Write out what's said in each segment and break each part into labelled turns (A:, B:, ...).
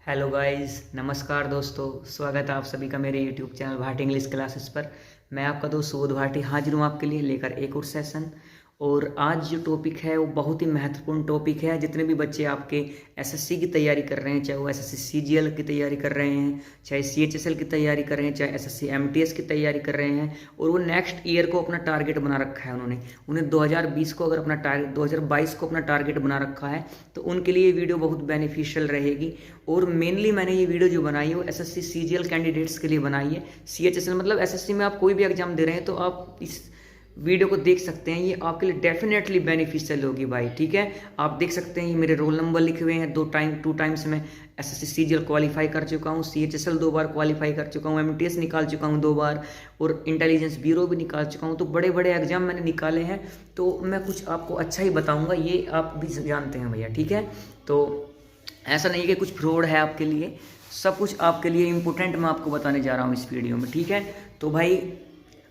A: Hello guys, नमस्कार दोस्तों। स्वागत है आप सभी का मेरे YouTube channel Bhati English classes पर। मैं आपका दोस्त सुबोध भाटी हाजिर हूँ आपके लिए लेकर एक और सेशन। और आज जो टॉपिक है वो बहुत ही महत्वपूर्ण टॉपिक है। जितने भी बच्चे आपके एसएससी की तैयारी कर रहे हैं, चाहे वो एसएससी सीजीएल की तैयारी कर रहे हैं, चाहे सीएचएसएल की तैयारी कर रहे हैं, चाहे एसएससी एमटीएस की तैयारी कर रहे हैं, और वो नेक्स्ट ईयर को अपना टारगेट बना रखा है उन्हें 2020 को अगर अपना टारगेट 2022 को अपना टारगेट बना रखा है, तो उनके लिए ये वीडियो बहुत बेनिफिशियल रहेगी। और मेनली मैंने ये वीडियो जो बनाई है वो एसएससी सीजीएल कैंडिडेट्स के लिए बनाई है। सीएचएसएल मतलब एसएससी में आप कोई भी एग्जाम दे रहे हैं तो आप इस वीडियो को देख सकते हैं। ये आपके लिए डेफिनेटली बेनिफिशियल होगी भाई, ठीक है। आप देख सकते हैं ये मेरे रोल नंबर लिखे हुए हैं। टू टाइम्स मैं एसएससी सीजीएल क्वालिफाई कर चुका हूँ, सीएचएसएल 2 बार क्वालिफाई कर चुका हूँ, एमटीएस निकाल चुका हूँ 2 बार, और इंटेलिजेंस ब्यूरो भी निकाल चुका हूँ। तो बड़े बड़े एग्जाम मैंने निकाले हैं, तो मैं कुछ आपको अच्छा ही बताऊँगा, ये आप भी जानते हैं भैया, ठीक है। तो ऐसा नहीं है कि कुछ फ्रॉड है आपके लिए, सब कुछ आपके लिए इम्पोर्टेंट मैं आपको बताने जा रहा हूँ इस वीडियो में, ठीक है। तो भाई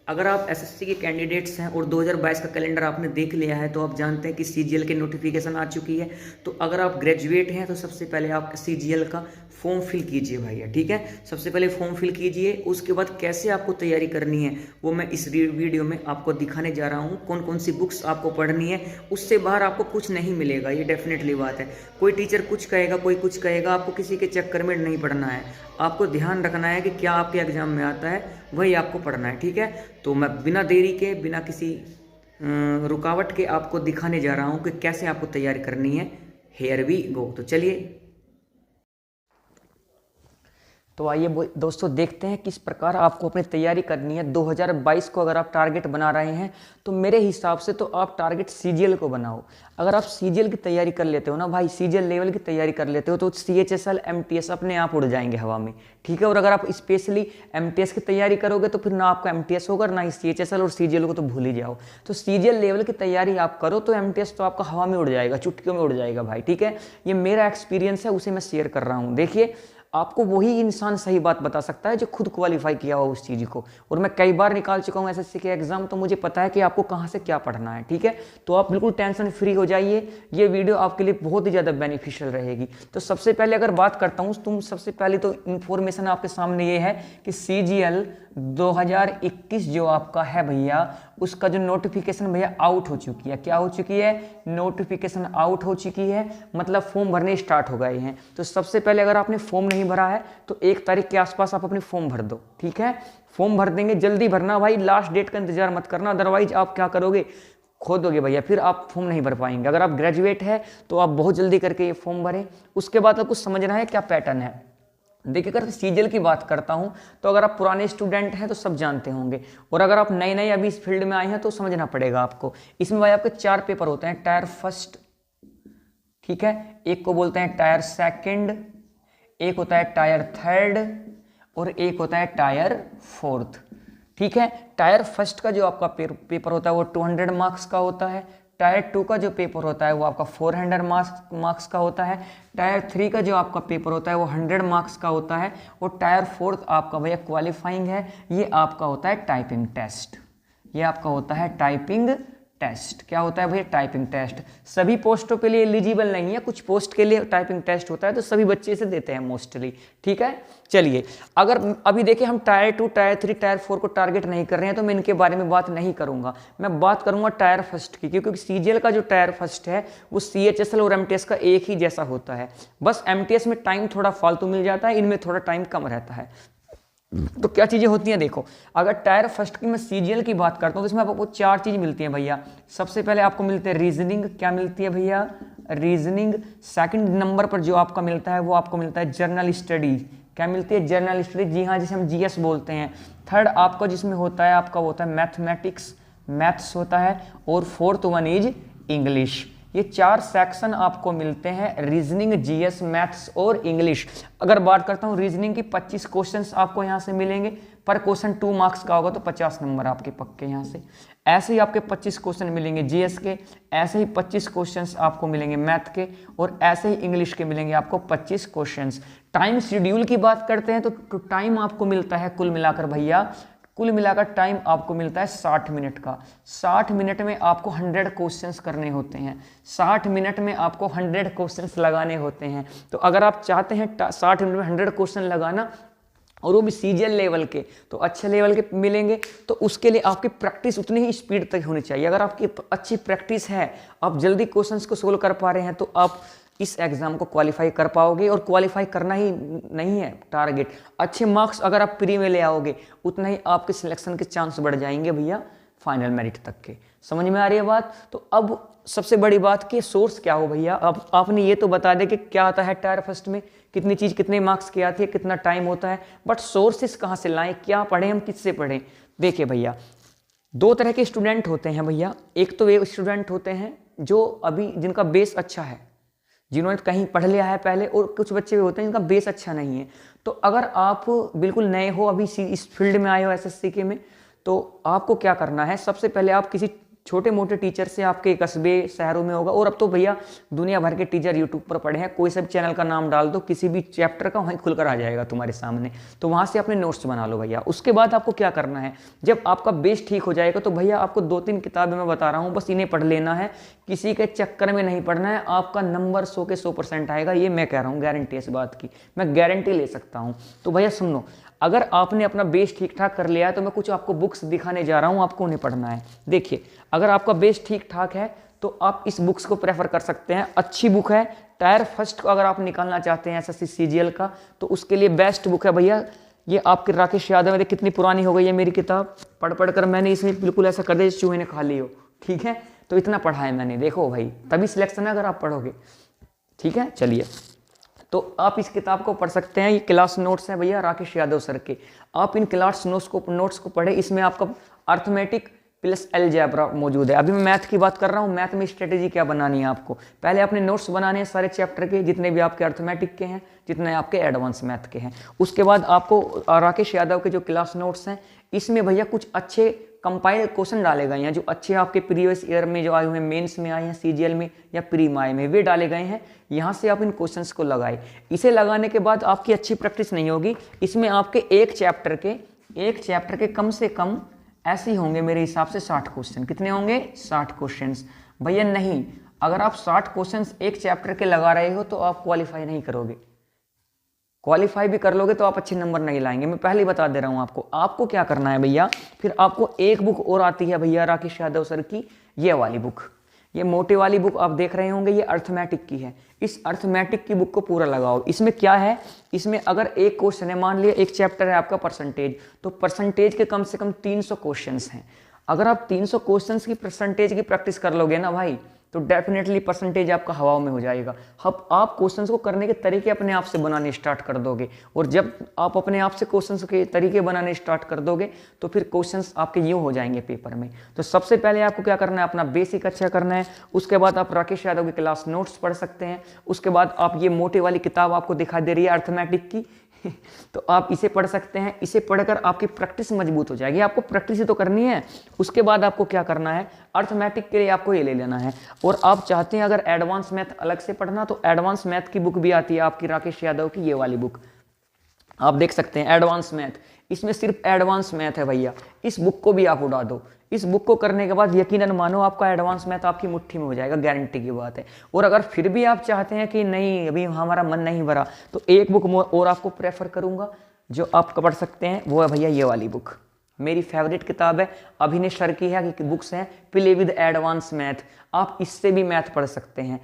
A: अगर आप एसएससी के कैंडिडेट्स हैं और 2022 का कैलेंडर आपने देख लिया है, तो आप जानते हैं कि सीजीएल की नोटिफिकेशन आ चुकी है। तो अगर आप ग्रेजुएट हैं तो सबसे पहले आप सीजीएल का फॉर्म फिल कीजिए भैया, ठीक है। सबसे पहले फॉर्म फिल कीजिए, उसके बाद कैसे आपको तैयारी करनी है वो मैं इस वीडियो में आपको दिखाने जा रहा हूँ। कौन कौन सी बुक्स आपको पढ़नी है, उससे बाहर आपको कुछ नहीं मिलेगा, ये डेफिनेटली बात है। कोई टीचर कुछ कहेगा, कोई कुछ कहेगा, आपको किसी के चक्कर में नहीं पढ़ना है। आपको ध्यान रखना है कि क्या आपके एग्जाम में आता है वही आपको पढ़ना है, ठीक है। तो मैं बिना देरी के, बिना किसी रुकावट के आपको दिखाने जा रहा हूँ कि कैसे आपको तैयारी करनी है। Here we go. तो चलिए, तो आइए दोस्तों देखते हैं किस प्रकार आपको अपनी तैयारी करनी है। 2022 को अगर आप टारगेट बना रहे हैं तो मेरे हिसाब से तो आप टारगेट सीजीएल को बनाओ। अगर आप सीजीएल की तैयारी कर लेते हो ना भाई, सीजीएल लेवल की तैयारी कर लेते हो, तो सीएचएसएल एमटीएस अपने आप उड़ जाएंगे हवा में, ठीक है। और अगर आप स्पेशली एमटीएस की तैयारी करोगे तो फिर ना आपका एमटीएस होगा ना ही सीएचएसएल, और सीजीएल को तो भूल ही जाओ। तो सीजीएल लेवल की तैयारी आप करो तो एमटीएस तो आपका हवा में उड़ जाएगा, चुटकियों में उड़ जाएगा भाई, ठीक है। ये मेरा एक्सपीरियंस है, उसे मैं शेयर कर रहा हूँ। देखिए, आपको वही इंसान सही बात बता सकता है जो खुद क्वालिफाई किया हो उस चीज़ को। और मैं कई बार निकाल चुका हूँ एसएससी के एग्जाम, तो मुझे पता है कि आपको कहाँ से क्या पढ़ना है, ठीक है। तो आप बिल्कुल टेंशन फ्री हो जाइए, ये वीडियो आपके लिए बहुत ही ज़्यादा बेनिफिशियल रहेगी। तो सबसे पहले अगर बात करता हूँ, तुम सबसे पहले तो इन्फॉर्मेशन आपके सामने ये है कि सीजीएल 2021 जो आपका है भैया, उसका जो नोटिफिकेशन भैया आउट हो चुकी है। क्या हो चुकी है? नोटिफिकेशन आउट हो चुकी है, मतलब फॉर्म भरने स्टार्ट हो गए हैं। तो सबसे पहले अगर आपने फॉर्म नहीं भरा है तो 1 तारीख के आसपास आप अपनी फॉर्म भर दो, ठीक है। फॉर्म भर देंगे, जल्दी भरना भाई, लास्ट डेट का इंतजार मत करना, अदरवाइज आप क्या करोगे, खो दोगे भैया, फिर आप फॉर्म नहीं भर पाएंगे। अगर आप ग्रेजुएट है तो आप बहुत जल्दी करके ये फॉर्म भरें। उसके बाद आपको समझना है क्या पैटर्न है। देखिए, अगर सीजीएल की बात करता हूं तो अगर आप पुराने स्टूडेंट हैं तो सब जानते होंगे, और अगर आप नए नए अभी इस फील्ड में आए हैं तो समझना पड़ेगा आपको। इसमें भाई आपके 4 पेपर होते हैं। टायर फर्स्ट, ठीक है, एक को बोलते हैं टायर सेकंड, एक होता है टायर थर्ड, और एक होता है टायर फोर्थ, ठीक है। टायर फर्स्ट का जो आपका पेपर होता है वो 200 मार्क्स का होता है। टायर 2 का जो पेपर होता है वो आपका 400 मार्क्स का होता है। टायर 3 का जो आपका पेपर होता है वो 100 मार्क्स का होता है। और टायर 4 आपका भैया क्वालिफाइंग है, ये आपका होता है टाइपिंग टेस्ट। ये आपका होता है टाइपिंग टेस्ट। क्या होता है भैया? Typing test. सभी पोस्टों के लिए एलिजिबल नहीं है, कुछ पोस्ट के लिए टाइपिंग टेस्ट होता है, तो सभी बच्चे इसे देते हैं मोस्टली, ठीक है। चलिए, अगर अभी देखिए हम टायर 2, टायर 3, टायर 4 को टारगेट नहीं कर रहे हैं तो मैं इनके बारे में बात नहीं करूंगा। मैं बात करूंगा टायर फर्स्ट की, क्योंकि सीजीएल का जो टायर फर्स्ट है वो सीएचएसएल और एमटीएस का एक ही जैसा होता है। बस एमटीएस में टाइम थोड़ा फालतू मिल जाता है, इनमें थोड़ा टाइम कम रहता है। तो क्या चीज़ें होती हैं देखो, अगर टायर फर्स्ट की मैं सीजीएल की बात करता हूँ तो इसमें आपको 4 चीज़ मिलती हैं भैया। सबसे पहले आपको मिलते हैं रीजनिंग। क्या मिलती है भैया? रीजनिंग। सेकंड नंबर पर जो आपका मिलता है वो आपको मिलता है जर्नल स्टडी। क्या मिलती है? जर्नल स्टडी, जी हाँ, जिसे हम जीएस बोलते हैं। थर्ड आपका जिसमें होता है आपका होता है मैथमेटिक्स, मैथ्स होता है। और फोर्थ वन इज इंग्लिश। ये 4 सेक्शन आपको मिलते हैं, रीजनिंग, जीएस, मैथ्स और इंग्लिश। अगर बात करता हूँ रीजनिंग की, 25 क्वेश्चंस आपको यहाँ से मिलेंगे। पर क्वेश्चन 2 मार्क्स का होगा तो 50 नंबर आपके पक्के यहाँ से। ऐसे ही आपके 25 क्वेश्चन मिलेंगे जीएस के, ऐसे ही 25 क्वेश्चंस आपको मिलेंगे मैथ के, और ऐसे ही इंग्लिश के मिलेंगे आपको 25 क्वेश्चंस। टाइम शेड्यूल की बात करते हैं तो टाइम आपको मिलता है कुल मिलाकर भैया कुल मिलाकर टाइम आपको मिलता है 60 मिनट का। 60 मिनट में आपको 100 क्वेश्चंस करने होते हैं, 60 मिनट में आपको 100 क्वेश्चंस लगाने होते हैं। तो अगर आप चाहते हैं 60 मिनट में 100 क्वेश्चन लगाना और वो भी सीजीएल लेवल के, तो अच्छे लेवल के मिलेंगे, तो उसके लिए आपकी प्रैक्टिस उतनी ही स्पीड तक होनी चाहिए। अगर आपकी अच्छी प्रैक्टिस है, आप जल्दी क्वेश्चंस को सोल्व कर पा रहे हैं, तो आप इस एग्जाम को क्वालिफाई कर पाओगे। और क्वालिफाई करना ही नहीं है टारगेट, अच्छे मार्क्स अगर आप प्री में ले आओगे उतना ही आपके सिलेक्शन के चांस बढ़ जाएंगे भैया फाइनल मेरिट तक के। समझ में आ रही है बात? तो अब सबसे बड़ी बात कि सोर्स क्या हो भैया। अब आपने ये तो बता दें कि क्या आता है टायर फर्स्ट में, कितनी चीज़ कितने मार्क्स की आती है, कितना टाइम होता है, बट सोर्सेस कहाँ से लाएं, क्या पढ़ें, हम किससे पढ़ें। देखिए भैया, दो तरह के स्टूडेंट होते हैं भैया। एक तो वे स्टूडेंट होते हैं जो अभी जिनका बेस अच्छा है, जिन्होंने कहीं पढ़ लिया है पहले, और कुछ बच्चे भी होते हैं जिनका बेस अच्छा नहीं है। तो अगर आप बिल्कुल नए हो, अभी इस फील्ड में आए हो एसएससी के में, तो आपको क्या करना है, सबसे पहले आप किसी छोटे मोटे टीचर से आपके कस्बे शहरों में होगा, और अब तो भैया दुनिया भर के टीचर यूट्यूब पर पढ़े हैं, कोई सा भी चैनल का नाम डाल दो, किसी भी चैप्टर का वहीं खुलकर आ जाएगा तुम्हारे सामने, तो वहाँ से अपने नोट्स बना लो भैया। उसके बाद आपको क्या करना है, जब आपका बेस ठीक हो जाएगा तो भैया आपको 2-3 किताबें मैं बता रहा हूँ, बस इन्हें पढ़ लेना है, किसी के चक्कर में नहीं पढ़ना है। आपका नंबर 100 के 100% आएगा, ये मैं कह रहा हूँ, गारंटी इस बात की, मैं गारंटी ले सकता हूँ। तो भैया सुनो, अगर आपने अपना बेस ठीक ठाक कर लिया है तो मैं कुछ आपको बुक्स दिखाने जा रहा हूँ, आपको उन्हें पढ़ना है। देखिए, अगर आपका बेस ठीक ठाक है तो आप इस बुक्स को प्रेफर कर सकते हैं, अच्छी बुक है। टायर फर्स्ट को अगर आप निकालना चाहते हैं एसएससी सीजीएल का, तो उसके लिए बेस्ट बुक है भैया ये आपके राकेश यादव में। कितनी पुरानी हो गई है मेरी किताब, पढ़ पढ़ कर मैंने इसमें बिल्कुल ऐसा कर दिया चूहे ने खा ली हो, ठीक है। तो इतना पढ़ा है मैंने, देखो भाई, तभी सिलेक्शन है अगर आप पढ़ोगे, ठीक है। चलिए, तो आप इस किताब को पढ़ सकते हैं, ये क्लास नोट्स हैं भैया राकेश यादव सर के। आप इन क्लास नोट्स को पढ़े, इसमें आपका अर्थमेटिक प्लस अलजेब्रा मौजूद है। अभी मैं मैथ की बात कर रहा हूँ, मैथ में स्ट्रेटेजी क्या बनानी है आपको, पहले अपने नोट्स बनाने हैं सारे चैप्टर के, जितने भी आपके अर्थमेटिक के हैं, जितने आपके एडवांस मैथ के हैं। उसके बाद आपको राकेश यादव के जो क्लास नोट्स हैं, इसमें भैया कुछ अच्छे कंपाइल क्वेश्चन डाले गए हैं, जो अच्छे आपके प्रीवियस ईयर में जो आए हुए हैं, मेंस में आए हैं, सीजीएल में या प्री माई में, वे डाले गए हैं। यहाँ से आप इन क्वेश्चंस को लगाए। इसे लगाने के बाद आपकी अच्छी प्रैक्टिस नहीं होगी, इसमें आपके एक चैप्टर के कम से कम ऐसे ही होंगे मेरे हिसाब से 60 क्वेश्चन। कितने होंगे? 60 क्वेश्चन भैया। नहीं, अगर आप 60 क्वेश्चन एक चैप्टर के लगा रहे हो तो आप क्वालिफाई नहीं करोगे। क्वालिफाई भी कर लोगे तो आप अच्छे नंबर नहीं लाएंगे, मैं पहले ही बता दे रहा हूं आपको। आपको क्या करना है भैया, फिर आपको एक बुक और आती है भैया राकेश यादव सर की, ये वाली बुक, ये मोटे वाली बुक आप देख रहे होंगे, ये अर्थमेटिक की है। इस अर्थमेटिक की बुक को पूरा लगाओ। इसमें क्या है, इसमें अगर एक क्वेश्चन है, मान लिया एक चैप्टर है आपका परसेंटेज, तो परसेंटेज के कम से कम 300 क्वेश्चंस हैं। अगर आप 300 क्वेश्चंस की परसेंटेज की प्रैक्टिस कर लोगे ना भाई, तो डेफिनेटली परसेंटेज आपका हवाओं में हो जाएगा। अब आप क्वेश्चंस को करने के तरीके अपने आप से बनाने स्टार्ट कर दोगे, और जब आप अपने आप से क्वेश्चंस के तरीके बनाने स्टार्ट कर दोगे तो फिर क्वेश्चंस आपके यूँ हो जाएंगे पेपर में। तो सबसे पहले आपको क्या करना है, अपना बेसिक अच्छा करना है। उसके बाद आप राकेश यादव की क्लास नोट्स पढ़ सकते हैं। उसके बाद आप ये मोटे वाली किताब आपको दिखाई दे रही है अर्थमेटिक की तो आप इसे पढ़ सकते हैं। इसे पढ़कर आपकी प्रैक्टिस मजबूत हो जाएगी। आपको प्रैक्टिस ही तो करनी है। उसके बाद आपको क्या करना है, अर्थमेटिक के लिए आपको ये ले लेना है। और आप चाहते हैं अगर एडवांस मैथ अलग से पढ़ना, तो एडवांस मैथ की बुक भी आती है आपकी राकेश यादव की, ये वाली बुक आप देख सकते हैं, एडवांस मैथ। इसमें सिर्फ एडवांस मैथ है भैया, इस बुक को भी आप उड़ा दो। इस बुक को करने के बाद यकीनन मानो आपका एडवांस मैथ आपकी मुट्ठी में हो जाएगा, गारंटी की बात है। और अगर फिर भी आप चाहते हैं कि नहीं अभी हमारा मन नहीं भरा, तो एक बुक और आपको प्रेफर करूंगा जो आप पढ़ सकते हैं, वो है भैया ये वाली बुक। मेरी फेवरेट किताब है, अभिनय सर की है कि बुक्स हैं, प्ले विद एडवांस मैथ। आप इससे भी मैथ पढ़ सकते हैं,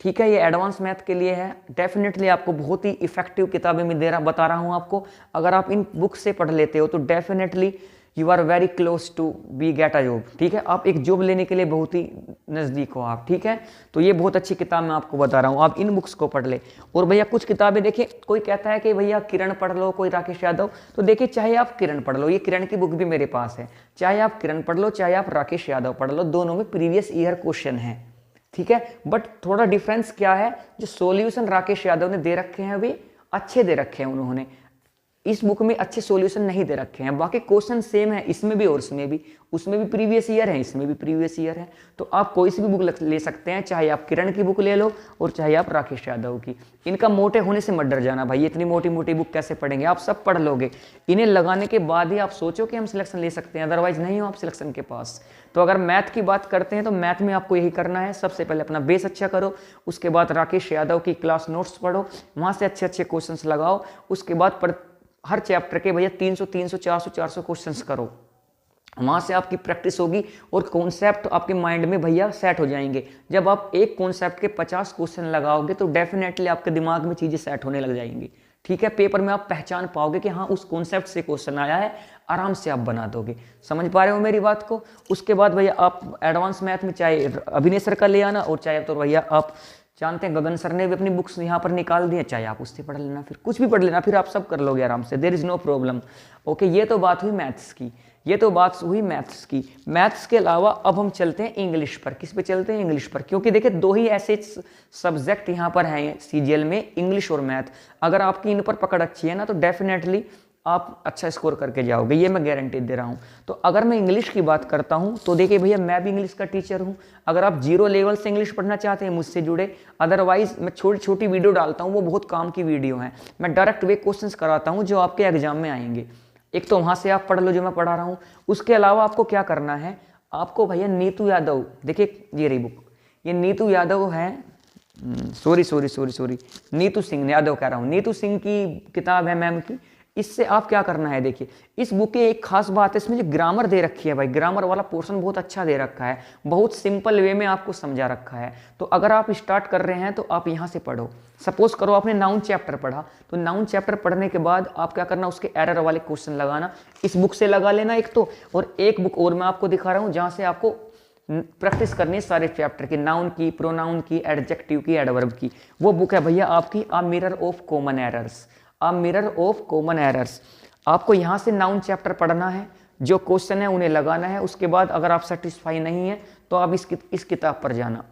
A: ठीक है। ये एडवांस मैथ के लिए है। डेफिनेटली आपको बहुत ही इफेक्टिव किताबें मैं बता रहा हूँ आपको। अगर आप इन बुक से पढ़ लेते हो तो definitely you are very close to be get a job, ठीक है। आप एक जॉब लेने के लिए बहुत ही नज़दीक हो आप, ठीक है। तो ये बहुत अच्छी किताब मैं आपको बता रहा हूँ, आप इन बुक्स को पढ़ ले। और भैया कुछ किताबें देखिए, कोई कहता है कि भैया किरण पढ़ लो, कोई राकेश यादव, तो देखिए चाहे आप किरण पढ़ लो, ये किरण की बुक भी मेरे पास है, चाहे आप किरण पढ़ लो चाहे आप राकेश यादव पढ़ लो, दोनों में प्रीवियस ईयर क्वेश्चन है, ठीक है। बट थोड़ा डिफरेंस क्या है, जो सॉल्यूशन राकेश यादव ने दे रखे हैं वे अच्छे दे रखे हैं उन्होंने। इस बुक में अच्छे सॉल्यूशन नहीं दे रखे हैं, बाकी क्वेश्चन सेम है इसमें भी और उसमें भी प्रीवियस ईयर है, इसमें भी प्रीवियस ईयर है। तो आप कोई सी भी बुक ले सकते हैं, चाहे आप किरण की बुक ले लो और चाहे आप राकेश यादव की। इनका मोटे होने से मत डर जाना भाई, इतनी मोटी मोटी बुक कैसे पढ़ेंगे, आप सब पढ़ लोगे। इन्हें लगाने के बाद ही आप सोचो कि हम सिलेक्शन ले सकते हैं, अदरवाइज नहीं हो आप सिलेक्शन के पास। तो अगर मैथ की बात करते हैं तो मैथ में आपको यही करना है, सबसे पहले अपना बेस अच्छा करो, उसके बाद राकेश यादव की क्लास नोट्स पढ़ो, वहाँ से अच्छे अच्छे क्वेश्चंस लगाओ, उसके बाद हर चैप्टर के भैया 300 300 400 400 क्वेश्चंस करो, वहाँ से आपकी प्रैक्टिस होगी और कॉन्सेप्ट आपके माइंड में भैया सेट हो जाएंगे। जब आप एक कॉन्सेप्ट के 50 क्वेश्चन लगाओगे तो डेफिनेटली आपके दिमाग में चीज़ें सेट होने लग जाएंगी, ठीक है। पेपर में आप पहचान पाओगे कि हाँ उस कॉन्सेप्ट से क्वेश्चन आया है, आराम से आप बना दोगे। समझ पा रहे हो मेरी बात को। उसके बाद भैया आप एडवांस मैथ में चाहे अभिनय सर का ले आना, और चाहे तो भैया आप जानते हैं गगन सर ने भी अपनी बुक्स यहाँ पर निकाल दी है, चाहे आप उससे पढ़ लेना, फिर कुछ भी पढ़ लेना, फिर आप सब कर लोगे आराम से, there is no problem. Okay, ये तो बात हुई मैथ्स की, ये तो बात हुई मैथ्स की। मैथ्स के अलावा अब हम चलते हैं इंग्लिश पर। किस पे चलते हैं? इंग्लिश पर, क्योंकि देखिए दो ही ऐसे सब्जेक्ट यहाँ पर हैं सीजीएल में, इंग्लिश और मैथ। अगर आपकी इन पर पकड़ अच्छी है ना तो डेफिनेटली आप अच्छा स्कोर करके जाओगे, ये मैं गारंटी दे रहा हूँ। तो अगर मैं इंग्लिश की बात करता हूँ तो देखिए भैया मैं भी इंग्लिश का टीचर हूँ। अगर आप 0 लेवल से इंग्लिश पढ़ना चाहते हैं मुझसे जुड़े, अदरवाइज मैं छोटी छोटी वीडियो डालता हूँ, वो बहुत काम की वीडियो हैं। मैं डायरेक्ट वे क्वेश्चंस कराता हूँ जो आपके एग्जाम में आएंगे। एक तो वहाँ से आप पढ़ लो जो मैं पढ़ा रहा हूँ, उसके अलावा आपको क्या करना है, आपको भैया नीतू यादव, देखिए ये रही बुक, ये नीतू यादव है, सॉरी नीतू सिंह यादव कह रहा हूँ, नीतू सिंह की किताब है मैम की। इससे आप क्या करना है, देखिए इस बुक की एक खास बात है, इसमें जो ग्रामर दे रखी है भाई, ग्रामर वाला पोर्शन बहुत अच्छा दे रखा है, बहुत सिंपल वे में आपको समझा रखा है। तो अगर आप स्टार्ट कर रहे हैं तो आप यहाँ से पढ़ो। सपोज करो आपने नाउन चैप्टर पढ़ा, तो नाउन चैप्टर पढ़ने के बाद आप क्या करना, उसके एरर वाले क्वेश्चन लगाना, इस बुक से लगा लेना एक तो, और एक बुक और मैं आपको दिखा रहा हूँ जहाँ से आपको प्रैक्टिस करनी है सारे चैप्टर की, नाउन की, प्रोनाउन की, एडजेक्टिव की, एडवर्ब की। वो बुक है भैया आपकी a mirror of common errors, a mirror of common errors. आपको यहाँ से नाउन चैप्टर पढ़ना है, जो क्वेश्चन है उन्हें लगाना है। उसके बाद अगर आप सेटिस्फाई नहीं है तो आप इस किताब पर जाना।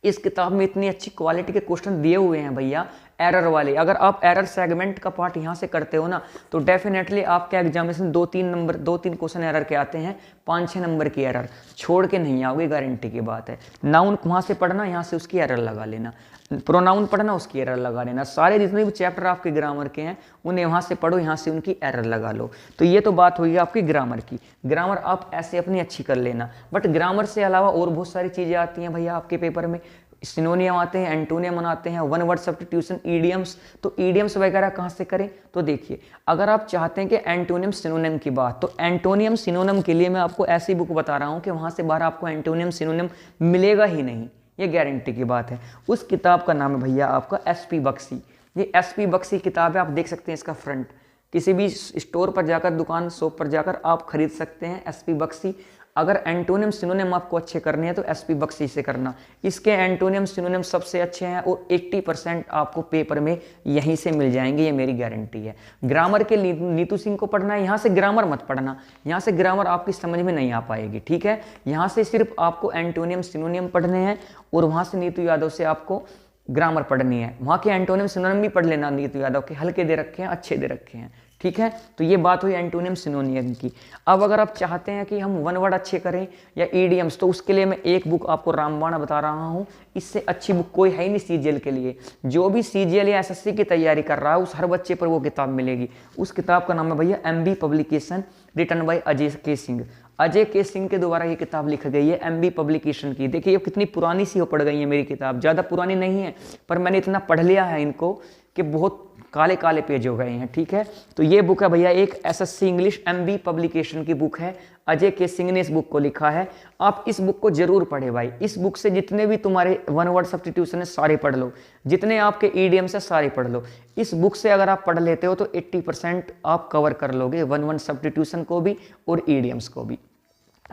A: इस किताब में इतनी अच्छी क्वालिटी के क्वेश्चन दिए हुए हैं भैया एरर वाले। अगर आप एरर सेगमेंट का पार्ट यहाँ से करते हो ना तो डेफिनेटली आपके एग्जामिनेशन 2-3 क्वेश्चन एरर के आते हैं, 5-6 नंबर की एरर छोड़ के नहीं आओगे, गारंटी की बात है। नाउन वहाँ से पढ़ना, यहाँ से उसकी एरर लगा लेना, प्रोनाउन पढ़ना, उसकी एरर लगा लेना, सारे जितने भी चैप्टर आपके ग्रामर के हैं उन्हें वहाँ से पढ़ो, यहाँ से उनकी एरर लगा लो। तो ये तो बात हुई आपकी ग्रामर की। ग्रामर आप ऐसे अपनी अच्छी कर लेना, बट ग्रामर से अलावा और बहुत सारी चीज़ें आती हैं भैया आपके पेपर में। सिनोनियम आते हैं, एंटोनियम आते हैं, वन वर्ड सब्स्टिट्यूशन, ईडियम्स। तो ईडियम्स वगैरह कहाँ से करें, तो देखिए अगर आप चाहते हैं कि एंटोनियम सिनोनिम की बात, तो एंटोनियम सिनोनिम के लिए मैं आपको ऐसी बुक बता रहा हूँ कि वहाँ से बाहर आपको एंटोनियम सिनोनिम मिलेगा ही नहीं, ये गारंटी की बात है। उस किताब का नाम है भैया आपका एसपी बख्शी। ये एसपी बख्शी किताब है, आप देख सकते हैं इसका फ्रंट, किसी भी स्टोर पर जाकर, दुकान शॉप पर जाकर आप खरीद सकते हैं एसपी बख्शी। अगर एंटोनियम सिनोनिम आपको अच्छे करने हैं तो एसपी बख्शी से करना, इसके एंटोनियम सिनोनिम सबसे अच्छे हैं और 80% आपको पेपर में यहीं से मिल जाएंगे, ये मेरी गारंटी है। ग्रामर के नीतू सिंह को पढ़ना है, यहाँ से ग्रामर मत पढ़ना, यहाँ से ग्रामर आपकी समझ में नहीं आ पाएगी, ठीक है। यहाँ से सिर्फ आपको एंटोनियम सिनोनिम पढ़ने हैं और वहाँ से नीतू यादव से आपको ग्रामर पढ़नी है। वहाँ के एंटोनियम सिनोनिम भी पढ़ लेना, नीतू यादव के हल्के दे रखे हैं, अच्छे दे रखे हैं, ठीक है। तो ये बात हुई एंटोनियम सिनोनियम की। अब अगर आप चाहते हैं कि हम वन वर्ड अच्छे करें या ईडियम्स, तो उसके लिए मैं एक बुक आपको रामबाण बता रहा हूँ। इससे अच्छी बुक कोई है ही नहीं सीजीएल के लिए। जो भी सीजीएल या एसएससी की तैयारी कर रहा है उस हर बच्चे पर वो किताब मिलेगी। उस किताब का नाम है भैया MB publication, written by Ajay K Singh. Ajay K Singh के द्वारा ये किताब लिखी गई है एमबी पब्लिकेशन की। देखिए ये कितनी पुरानी सी हो पड़ गई है मेरी किताब, ज़्यादा पुरानी नहीं है पर मैंने इतना पढ़ लिया है इनको कि बहुत काले काले पेज हो गए हैं, ठीक है। तो ये बुक है भैया एक एसएससी इंग्लिश एमबी पब्लिकेशन की बुक है, अजय के सिंह ने इस बुक को लिखा है। आप इस बुक को जरूर पढ़े भाई। इस बुक से जितने भी तुम्हारे वन वर्ड सब्स्टिट्यूशन है सारे पढ़ लो, जितने आपके ईडियम्स है सारे पढ़ लो। इस बुक से अगर आप पढ़ लेते हो तो 80% आप कवर कर लोगे, वन वर्ड सब्स्टिट्यूशन को भी और ईडियम्स को भी।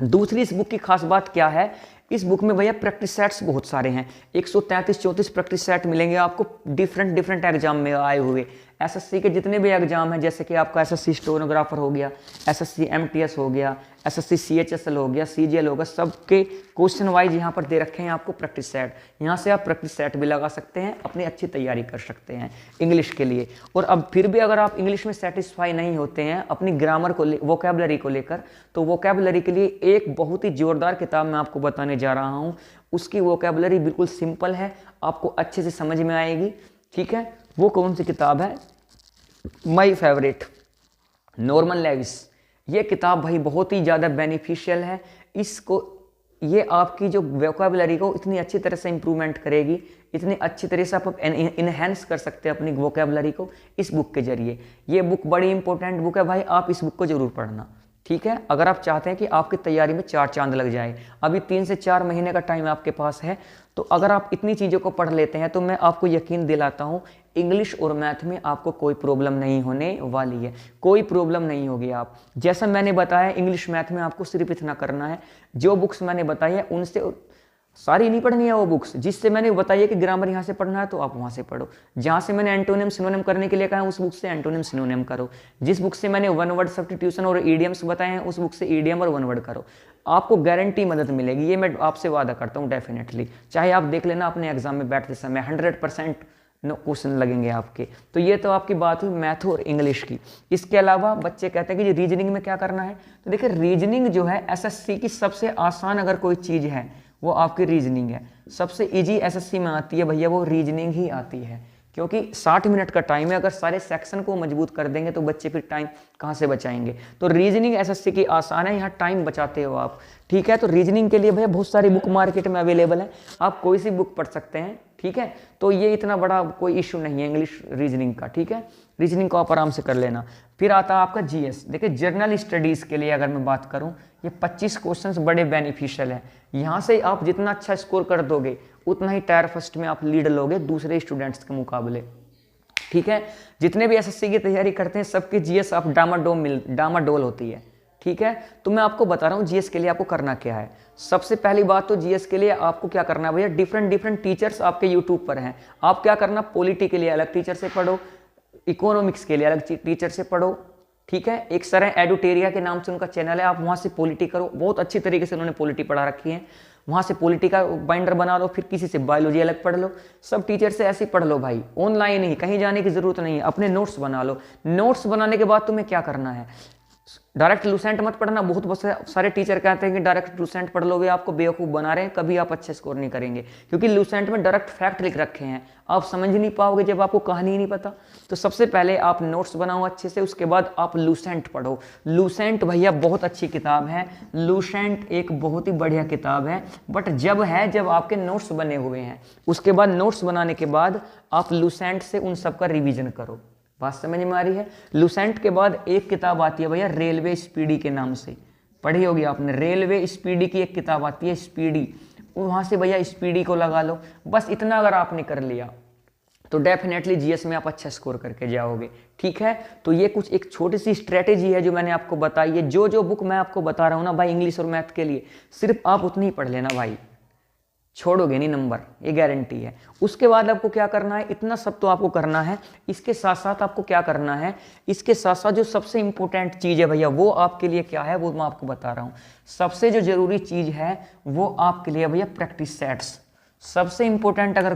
A: दूसरी इस बुक की खास बात क्या है, इस बुक में भैया प्रैक्टिस सेट्स बहुत सारे हैं, 133-34 प्रैक्टिस सेट मिलेंगे आपको डिफरेंट एग्जाम में आए हुए। एसएससी के जितने भी एग्जाम हैं, जैसे कि आपका एसएससी स्टेनोग्राफर हो गया, एसएससी एमटीएस हो गया, एसएससी सीएचएसएल हो गया, सीजीएल होगा, सबके क्वेश्चन वाइज यहाँ पर दे रखे हैं आपको प्रैक्टिस सेट। यहाँ से आप प्रैक्टिस सेट भी लगा सकते हैं, अपनी अच्छी तैयारी कर सकते हैं इंग्लिश के लिए। और अब फिर भी अगर आप इंग्लिश में सेटिस्फाई नहीं होते हैं अपनी ग्रामर को वोकैबुलरी को लेकर, तो वोकैबुलरी के लिए एक बहुत ही जोरदार किताब मैं आपको बताने जा रहा हूँ। उसकी वोकैबुलरी बिल्कुल सिंपल है, आपको अच्छे से समझ में आएगी। ठीक है, वो कौन सी किताब है? My favourite, Norman Lewis. ये किताब भाई बहुत ही ज़्यादा बेनिफिशियल है। इसको ये आपकी जो वोकैबुलरी को इतनी अच्छी तरह से इंप्रूवमेंट करेगी, इतनी अच्छी तरह से आप इनहेंस कर सकते हैं अपनी वोकैबुलरी को इस बुक के जरिए। ये बुक बड़ी इंपॉर्टेंट बुक है भाई, आप इस बुक को जरूर पढ़ना। ठीक है, अगर आप चाहते हैं कि आपकी तैयारी में 4 चांद लग जाए, अभी 3 से 4 महीने का टाइम आपके पास है, तो अगर आप इतनी चीज़ों को पढ़ लेते हैं तो मैं आपको यकीन दिलाता हूँ इंग्लिश और मैथ में आपको कोई प्रॉब्लम नहीं होने वाली है, कोई प्रॉब्लम नहीं होगी। आप जैसा मैंने बताया इंग्लिश मैथ में आपको सिर्फ इतना करना है, जो बुक्स मैंने बताई है उनसे सारी नहीं पढ़नी है वो बुक्स। जिससे मैंने बताई है कि ग्रामर यहाँ से पढ़ना है तो आप वहाँ से पढ़ो, जहाँ से मैंने एंटोनिम सिनोनिम करने के लिए कहा है उस बुक से एंटोनिम सिनोनिम करो, जिस बुक से मैंने वन वर्ड सब्स्टिट्यूशन और ईडियम्स बताए हैं उस बुक से ईडियम और वन वर्ड करो। आपको गारंटी मदद मिलेगी, ये मैं आपसे वादा करता हूँ डेफिनेटली। चाहे आप देख लेना अपने एग्जाम में बैठते समय 100% क्वेश्चन लगेंगे आपके। तो ये तो आपकी बात हुई मैथ और इंग्लिश की। इसके अलावा बच्चे कहते हैं कि रीजनिंग में क्या करना है, तो देखिए रीजनिंग जो है एसएससी की सबसे आसान अगर कोई चीज़ है वो आपकी रीजनिंग है। सबसे इजी एसएससी में आती है भैया वो रीजनिंग ही आती है, क्योंकि 60 मिनट का टाइम है। अगर सारे सेक्शन को मजबूत कर देंगे तो बच्चे फिर टाइम कहाँ से बचाएंगे। तो रीजनिंग एसएससी की आसान है, यहाँ टाइम बचाते हो आप। ठीक है, तो रीजनिंग के लिए भैया बहुत सारी बुक मार्केट में अवेलेबल है, आप कोई सी बुक पढ़ सकते हैं। ठीक है, तो ये इतना बड़ा कोई इशू नहीं है इंग्लिश रीजनिंग का। ठीक है, रीजनिंग को आप आराम से कर लेना। फिर आता है आपका जीएस। देखिए जर्नल स्टडीज़ के लिए अगर मैं बात करूं, ये 25 क्वेश्चंस बड़े बेनिफिशियल हैं। यहाँ से आप जितना अच्छा स्कोर कर दोगे उतना ही टायर फर्स्ट में आप लीड लोगे दूसरे स्टूडेंट्स के मुकाबले। ठीक है, जितने भी एसएससी की तैयारी करते हैं सबकी जीएस आप डामाडोल होती है। ठीक है, तो मैं आपको बता रहा हूँ जीएस के लिए आपको करना क्या है। सबसे पहली बात तो जीएस के लिए आपको क्या करना है भैया, डिफरेंट टीचर्स आपके यूट्यूब पर हैं। आप क्या करना, पॉलिटी के लिए अलग टीचर से पढ़ो, इकोनॉमिक्स के लिए अलग टीचर से पढ़ो। ठीक है, एक सर है एडुटेरिया के नाम से उनका चैनल है, आप वहाँ से पॉलिटी करो, बहुत अच्छी तरीके से उन्होंने पॉलिटी पढ़ा रखी है। वहाँ से पॉलिटी का बाइंडर बना लो, फिर किसी से बायोलॉजी अलग पढ़ लो, सब टीचर से ऐसे ही पढ़ लो भाई। ऑनलाइन ही, कहीं जाने की जरूरत नहीं है, अपने नोट्स बना लो। नोट्स बनाने के बाद तुम्हें क्या करना है, डायरेक्ट लूसेंट मत पढ़ना। बहुत सारे टीचर कहते हैं कि डायरेक्ट लूसेंट पढ़ लोगे आपको बेवकूफ़ बना रहे हैं, कभी आप अच्छे स्कोर नहीं करेंगे, क्योंकि लूसेंट में डायरेक्ट फैक्ट लिख रखे हैं, आप समझ नहीं पाओगे जब आपको कहानी ही नहीं पता। तो सबसे पहले आप नोट्स बनाओ अच्छे से, उसके बाद आप लूसेंट पढ़ो। लूसेंट भैया बहुत अच्छी किताब है, लूसेंट एक बहुत ही बढ़िया किताब है, बट जब आपके नोट्स बने हुए हैं, उसके बाद नोट्स बनाने के बाद आप लूसेंट से उन सब का रिविजन करो। बात समझ में आ रही है। लूसेंट के बाद एक किताब आती है भैया रेलवे स्पीडी के नाम से, पढ़ी होगी आपने। रेलवे स्पीडी की एक किताब आती है स्पीडी, वहाँ से भैया स्पीडी को लगा लो। बस इतना अगर आपने कर लिया तो डेफिनेटली जीएस में आप अच्छा स्कोर करके जाओगे। ठीक है, तो ये कुछ एक छोटी सी स्ट्रेटेजी है जो मैंने आपको बताई है। जो बुक मैं आपको बता रहा हूँ ना भाई इंग्लिश और मैथ के लिए, सिर्फ आप उतनी ही पढ़ लेना भाई, छोड़ोगे नहीं नंबर, ये गारंटी है। उसके बाद आपको क्या करना है, इतना सब तो आपको करना है, इसके साथ साथ आपको क्या करना है, इसके साथ साथ जो सबसे इंपॉर्टेंट चीज़ है भैया वो आपके लिए क्या है वो मैं आपको बता रहा हूँ। सबसे जो जरूरी चीज़ है वो आपके लिए भैया प्रैक्टिस सेट्स। सबसे इंपॉर्टेंट अगर